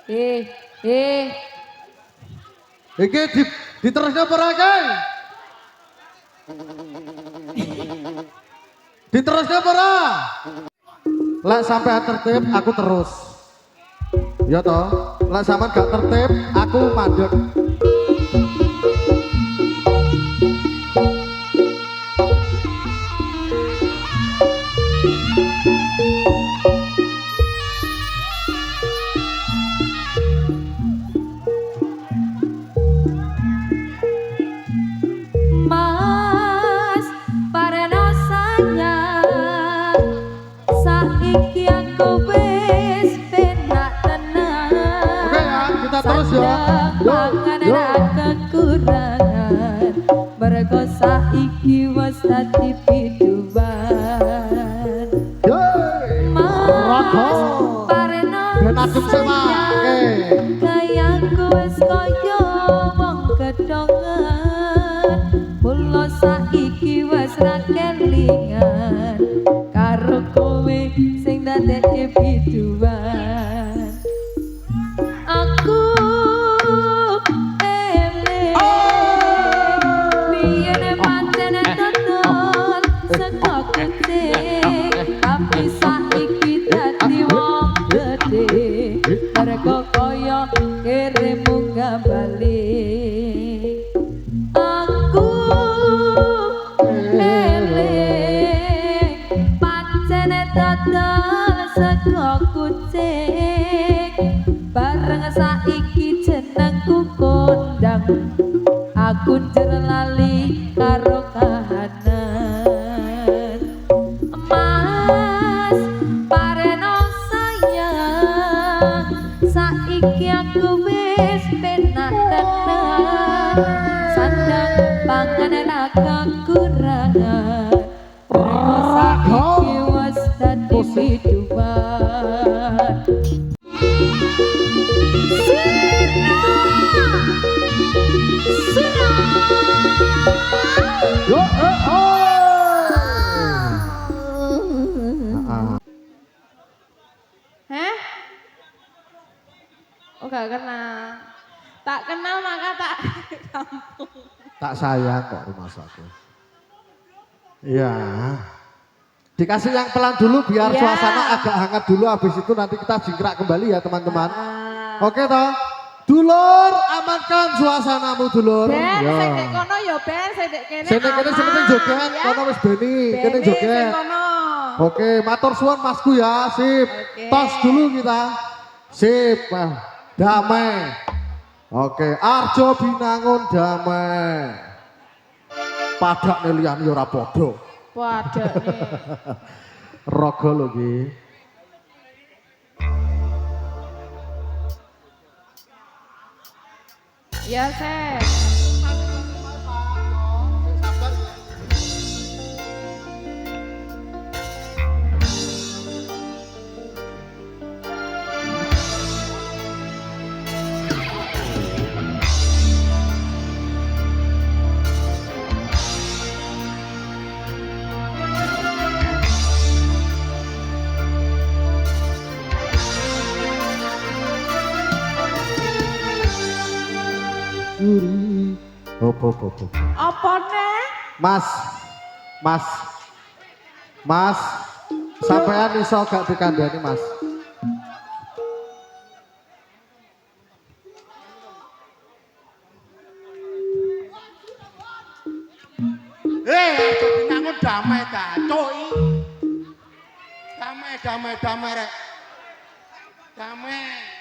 Eh, eh. Iki diterusnya apa lagi? Diterusnya apa? Lek sampai tertib aku terus. Ya toh, lek sampean gak tertib aku mandek. Mas, pareno sayang, saiki aku wis penak tenan. Oke ya, kita terus ya. Pangan enak kekurangan, mergo saiki wis dadi biduan. Mas, pareno sayang, gayaku wis koyo wong kedongan. Mula saiki wis ra kelingan karo kowe sing dadekne biduan. Aku eling biyen pancen tetep saka kucing, tapi saiki dadi wong gedhe mergo koyo kere munggah balik. Aku eling pancen tetep saka kucing, bareng saiki jenengku kondang, aku njur lali karo kahanan. Mas, pareno sayang, saiki aku wis penak tenan. Sandang pangan enak kekurangan, mergo saiki wis dadi biduan. Heh? Oh gak kenal. Tak kenal maka tak kampung. Tak sayang kok rumah aku. Iya. Dikasih yang pelan dulu biar Ya. suasana agak hangat dulu, habis itu nanti kita jingkrak kembali ya teman-teman. Oke toh. Dulur, amankan suasanamu dulur. Ben, Ya. sing nek kono ya ben, sing nek kene. Sing nek kene sing penting joget, kono wis beni, kene Beni joget. sing kono. Oke, matur suwun Masku ya, sip. Oke. Tos dulu kita. Sip. Damai. Oke, Arjo Binangun damai. Padak nelian ya ora padha. Waduh nih. Rogo lho ki. Ya, Sek. Opo. Apa nih? Mas. Sampean iso gak dikandani Mas? Aja binangun damai ta, cuy. Damai rek. Damai.